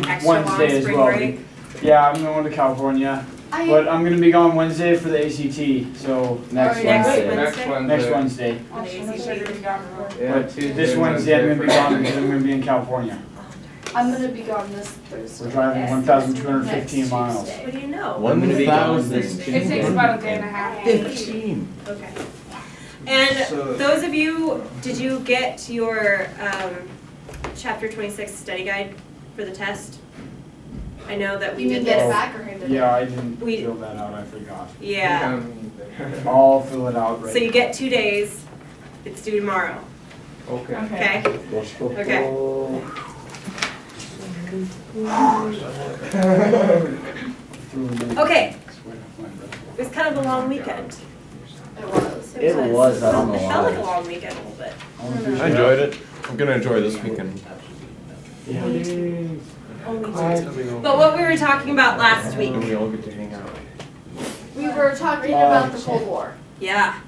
extra long Wednesday as spring well. break? Yeah, I'm going to California, but I'm going to be gone Wednesday for the ACT, so next Wednesday. Next Wednesday. For the ACT. Yeah, But Tuesday, this Wednesday I'm going to be Wednesday. gone because I'm going to be in California. I'm gonna be gone this Thursday. We're driving Yes. 1,215 Next miles. Tuesday. What do you know? I'm gonna be gone 1,000. It takes about a day and a half. 15. Okay. And So- those of you, did you get your chapter 26 study guide for the test? I know that we You did didn't get it this. back or handed it? Yeah, I didn't We- fill that out, I forgot. Yeah. I'll fill it out right So you get 2 days. It's due tomorrow. Okay. Okay. Okay. Okay. It was kind of a long weekend. It was. It was, I don't know It felt like a why. long weekend a little bit. I enjoyed it. I'm gonna enjoy this weekend. But what we were talking about last week. And we all get to hang out. We were talking about the Cold War. Yeah.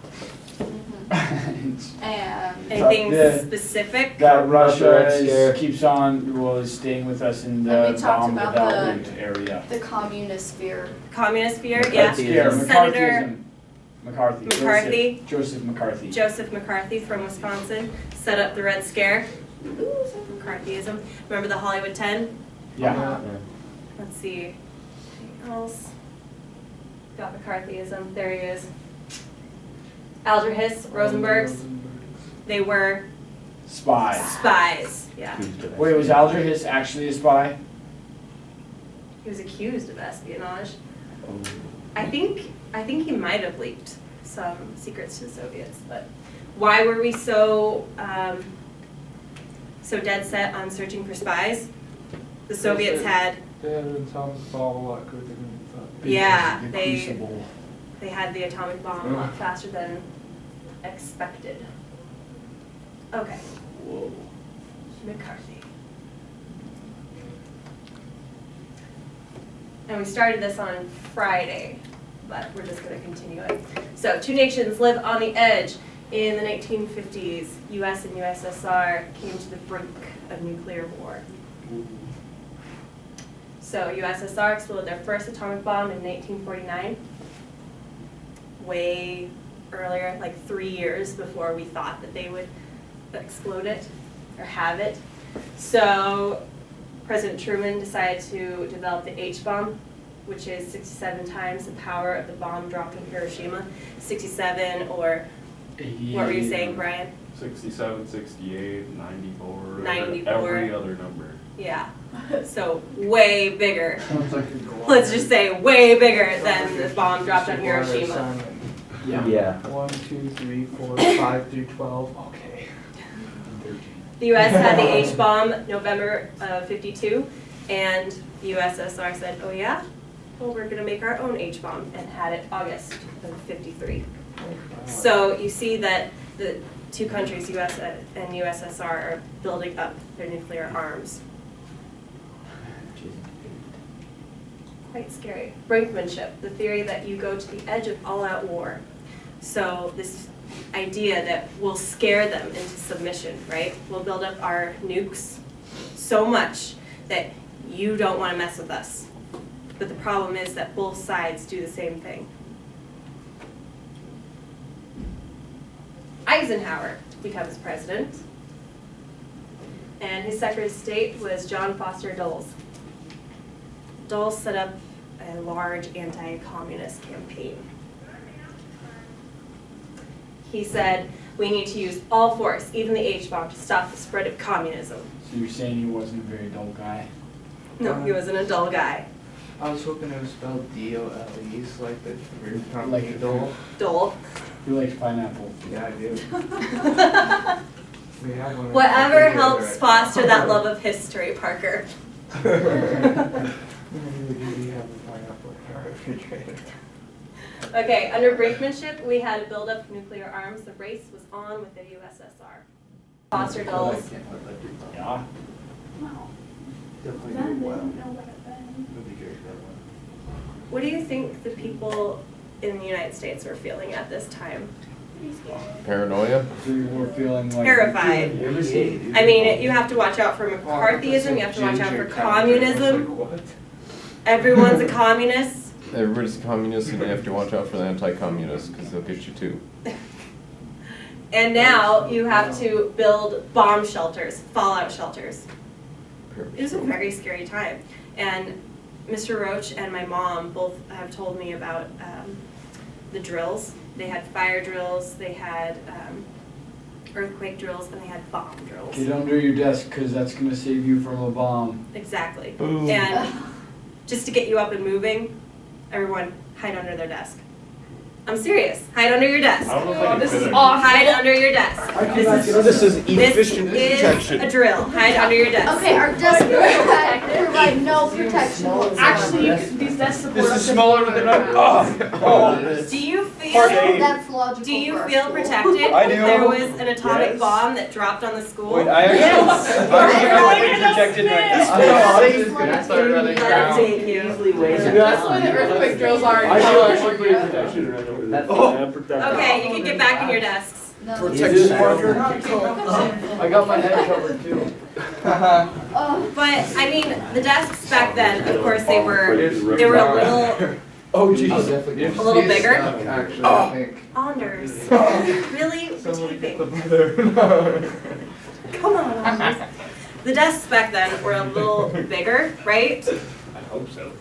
And Anything Yeah. specific? That Russia Red Scare. keeps on, is staying with us in And the we talked bomb about development area. the communist fear. Communist fear, yeah. Scare, Senator McCarthy. McCarthy. Joseph McCarthy. Joseph McCarthy from Wisconsin set up the Red Scare. McCarthyism. Remember the Hollywood 10? Yeah. Let's see. Anything else? Got McCarthyism. There he is. Alger Hiss, Rosenbergs. They were Spy. spies. Yeah. Wait, was Alger Hiss actually a spy? He was accused of espionage. I think he might have leaked some secrets to the Soviets, but why were we so dead set on searching for spies? The Soviets had Yeah, The they- Crucible. they had the atomic bomb a lot faster than expected. Okay. Whoa. McCarthy. And we started this on Friday, but we're just going to continue it. So, two nations live on the edge. In the 1950s, US and USSR came to the brink of nuclear war. So, USSR exploded their first atomic bomb in 1949, way earlier, like 3 years before we thought that they would explode it or have it. So President Truman decided to develop the H-bomb, which is 67 times the power of the bomb dropped on Hiroshima. 67, or what were you saying, Brian? 67, 68, 94, 94. every other number. Yeah, so way bigger. Sounds like a goal. Let's just say way bigger than the bomb dropped on Hiroshima. Yeah. 1, 2, 3, 4, 5 through 12. Okay. The U.S. had the H-bomb November of 52, and the USSR said, oh yeah? Well, we're gonna make our own H-bomb, and had it August of 53. So you see that the two countries, US and USSR, are building up their nuclear arms. Quite scary. Brinkmanship, the theory that you go to the edge of all-out war. So this idea that we'll scare them into submission, right? We'll build up our nukes so much that you don't want to mess with us. But the problem is that both sides do the same thing. Eisenhower becomes president, and his Secretary of State was John Foster Dulles. Dulles set up a large anti-communist campaign. He said, we need to use all force, even the H-bomb, to stop the spread of communism. So you're saying he wasn't a very dull guy? No, he wasn't a dull guy. I was hoping it was spelled D-O-L-E, so like the weird Like company Dole. Dull. He likes pineapple. Yeah, I do. We have one. Whatever helps foster that love of history, Parker. We have a pineapple in our refrigerator. Okay, under brinkmanship, we had a buildup of nuclear arms. The race was on with the USSR. Foster Dulles. Yeah. Definitely Then did they well. don't know what it been. Would be good, that one. What do you think the people in the United States were feeling at this time? Paranoia? So you were feeling like. Terrified. You ever see- I mean, you have to watch out for McCarthyism, you have to watch out for communism. Everyone's a communist. Everybody's a communist and you have to watch out for the anti-communists because they'll get you too. And now you have to build bomb shelters, fallout shelters. It was a very scary time. And Mr. Roach and my mom both have told me about the drills. They had fire drills, they had earthquake drills, and they had bomb drills. Get under your desk, cause that's gonna save you from a bomb. Exactly. Boom. And just to get you up and moving, everyone hide under their desk. I'm serious. Hide under your desk. I don't know if I can this fit is it. awful. Hide under your desk. This is This is a drill. Hide under your desk. Okay, our desks provide no protection whatsoever. Actually, you can, these desks support This up is to smaller than Do you feel? That's logical. Do you for our feel school. protected I if do. there was an atomic Yes. bomb that dropped on the school? Wait, I actually, I'm protected right now. Safe gonna start running Let's around. take you. That's why the earthquake drills are. I feel actually pretty protected right over there. Okay, you can get back in your desks. No. Is this Parker? I got my head covered too. Oh, But I mean, the desks back then, of course, they were a little Oh jeez. A little bigger? Actually, I think. Anders. Really? Somebody get the Typing. mother. Come on, Anders. The desks back then were a little bigger, right? I hope so.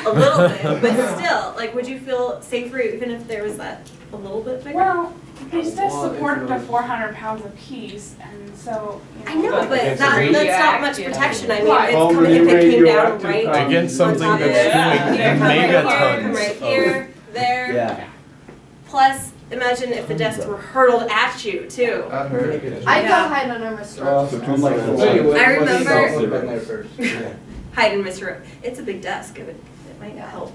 A little bit, but still, like, would you feel safer even if there was that a little bit bigger? Well, these desks Well, support up if to it was- 400 pounds apiece, and so, I you know. know, but Against that's not much radioactive. protection. I mean, Right. it's coming, if it came down right Against on something top of that's it, doing you come right here, come megatons right of- here, there. Yeah. Plus, imagine if the desks were hurtled at you too. I heard it. I go Yeah. hide under my stuff. I'm like the I remember- Been there first. Hide in Mr. It's a big desk, it might help.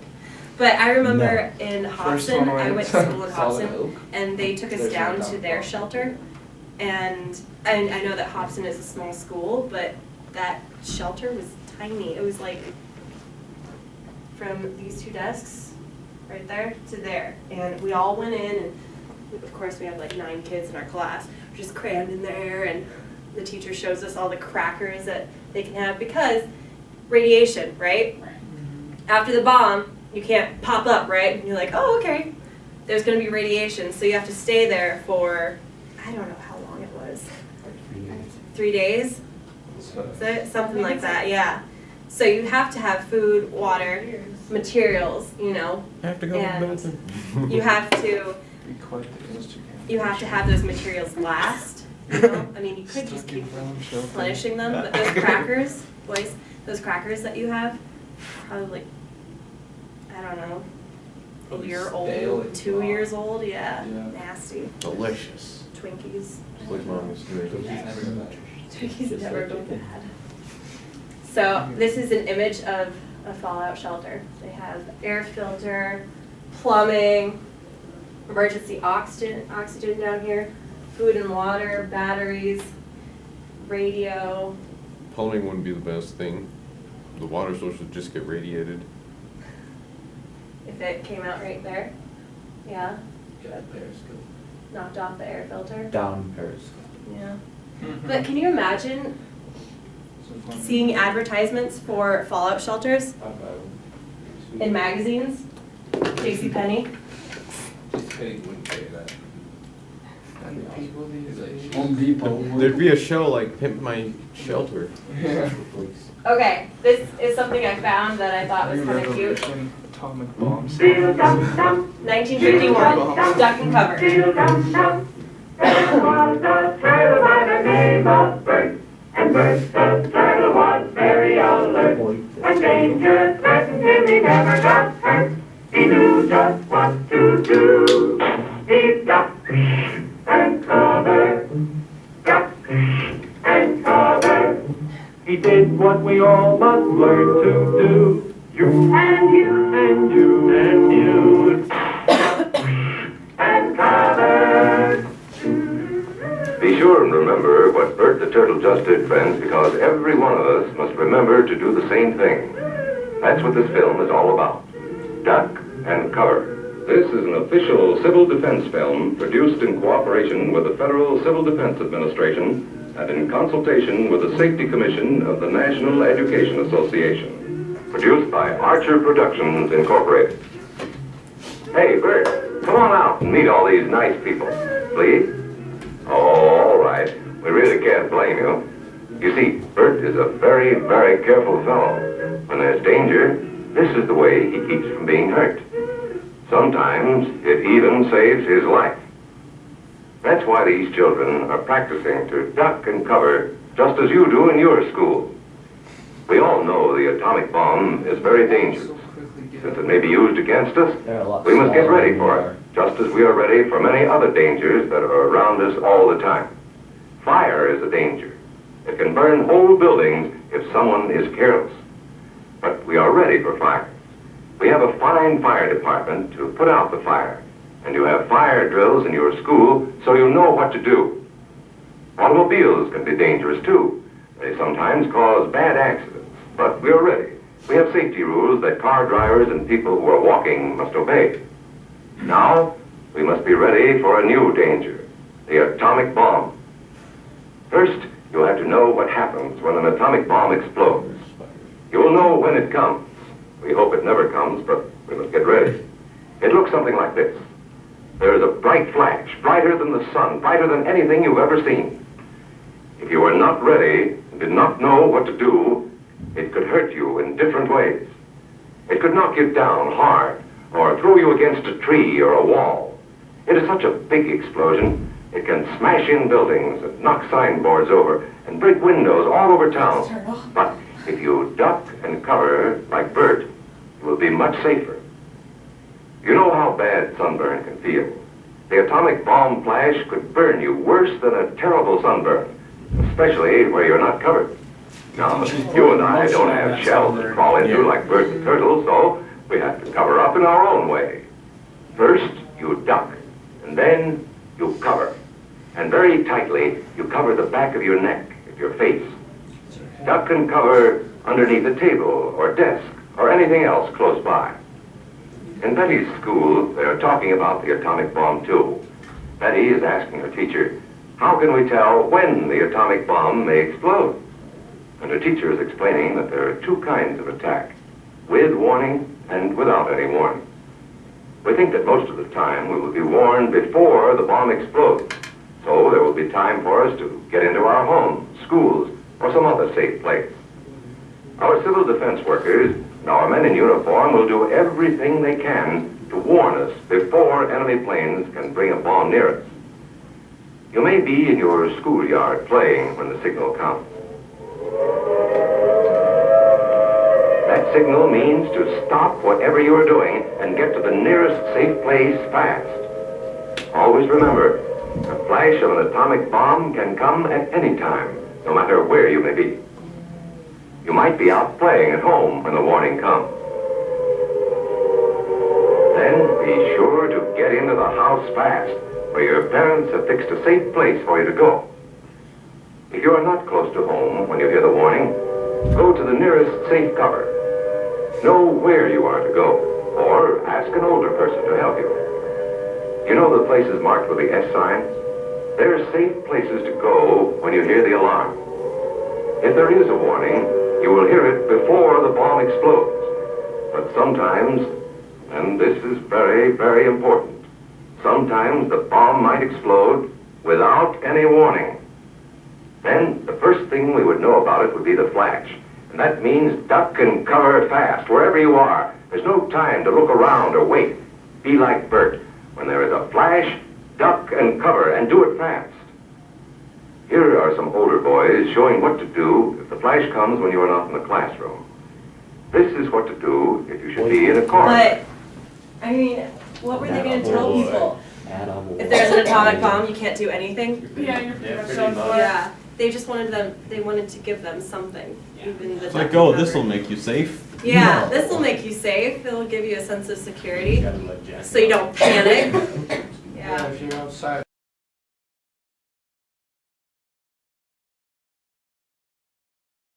But I remember in Hobson, I went to school in Hobson, and they took us There's down no to down. their shelter. And I know that Hobson is a small school, but that shelter was tiny. It was like from these two desks, right there, to there. And we all went in, and of course we have like 9 kids in our class. We're just crammed in there, and the teacher shows us all the crackers that they can have because radiation, right? After the bomb, you can't pop up, right? And you're like, oh, okay. There's gonna be radiation, so you have to stay there for, I don't know how long it was. 3 days? Is it? Something like that, yeah. So you have to have food, water, materials, you know. I have to go to the And bathroom. you have to Be quite the Instagram. you have to have those materials last. You know? I mean, you could just Stuck keep in brown shelter. replenishing them, but those crackers, boys, those crackers that you have, probably, I don't know, a Probably year stale old, and 2 raw. years old, yeah, Yeah. nasty. Delicious. Twinkies. Just like mom used to make. Twinkies never go bad. So this is an image of a fallout shelter. They have air filter, plumbing, emergency oxygen down here, food and water, batteries, radio. Plumbing wouldn't be the best thing. The water source would just get radiated. If it came out right there, yeah, Got Periscope. knocked off the air filter, Down Periscope. yeah. But can you imagine seeing advertisements for fallout shelters in magazines? JCPenney? wouldn't say that. And people these days. Home Depot. There'd be a show like Pimp My Shelter. Yeah. Okay, this is something I found that I thought was kind of cute. Revolution, atomic bomb. 1951, duck and cover. There was a turtle by the name of Bert, and Bert the turtle was very alert. When danger threatened him, he never got hurt. He knew just what to do. He ducked and covered, ducked and covered. He did what we all must learn to do. You and you and you and you. Ducked and covered. Be sure and remember what Bert the Turtle just did, friends, because every one of us must remember to do the same thing. That's what this film is all about. Duck and cover. This is an official civil defense film produced in cooperation with the Federal Civil Defense Administration and in consultation with the Safety Commission of the National Education Association. Produced by Archer Productions, Incorporated. Hey, Bert, come on out and meet all these nice people, please. Oh, all right. We really can't blame you. You see, Bert is a very, very careful fellow. When there's danger, this is the way he keeps from being hurt. Sometimes it even saves his life. That's why these children are practicing to duck and cover just as you do in your school. We all know the atomic bomb is very dangerous. Since it may be used against us, we must get ready for it, just as we are ready for many other dangers that are around us all the time. Fire is a danger. It can burn whole buildings if someone is careless. But we are ready for fire. We have a fine fire department to put out the fire, and you have fire drills in your school so you know what to do. Automobiles can be dangerous too. They sometimes cause bad accidents, but we are ready. We have safety rules that car drivers and people who are walking must obey. Now, we must be ready for a new danger, the atomic bomb. First, you'll have to know what happens when an atomic bomb explodes. You will know when it comes. We hope it never comes, but we must get ready. It looks something like this. There is a bright flash, brighter than the sun, brighter than anything you've ever seen. If you are not ready and did not know what to do, it could hurt you in different ways. It could knock you down hard or throw you against a tree or a wall. It is such a big explosion, it can smash in buildings and knock signboards over and break windows all over town. But if you duck and cover like Bert, you will be much safer. You know how bad sunburn can feel. The atomic bomb flash could burn you worse than a terrible sunburn, especially where you're not covered. Now, you and I don't have shells to crawl into like Bert the turtle, so we have to cover up in our own way. First, you duck, and then you cover. And very tightly, you cover the back of your neck, your face. Duck and cover underneath a table or desk or anything else close by. In Betty's school, they are talking about the atomic bomb too. Betty is asking her teacher, how can we tell when the atomic bomb may explode? And her teacher is explaining that there are two kinds of attack, with warning and without any warning. We think that most of the time we will be warned before the bomb explodes, so there will be time for us to get into our homes, schools, or some other safe place. Our civil defense workers and our men in uniform will do everything they can to warn us before enemy planes can bring a bomb near us. You may be in your schoolyard playing when the signal comes. That signal means to stop whatever you are doing and get to the nearest safe place fast. Always remember, the flash of an atomic bomb can come at any time, no matter where you may be. You might be out playing at home when the warning comes. Then be sure to get into the house fast, where your parents have fixed a safe place for you to go. If you are not close to home when you hear the warning, go to the nearest safe cover. Know where you are to go, or ask an older person to help you. You know the places marked with the S sign? They're safe places to go when you hear the alarm. If there is a warning, you will hear it before the bomb explodes. But sometimes, and this is very, very important, sometimes the bomb might explode without any warning. Then the first thing we would know about it would be the flash. And that means duck and cover fast, wherever you are. There's no time to look around or wait. Be like Bert. When there is a flash, duck and cover, and do it fast. Here are some older boys showing what to do if the flash comes when you are not in the classroom. This is what to do if you should be in a corner. But, I mean, what were they going to tell people? If there's an atomic bomb, you can't do anything? Yeah, you're pretty much pretty done much. for. Yeah, they just wanted to give them something, even the It's like, duck oh, and this will cover. make you safe. Yeah, No. this will make you safe, it'll give you a sense of security, Gotta let Jack so you know. don't panic. Yeah. If you're outside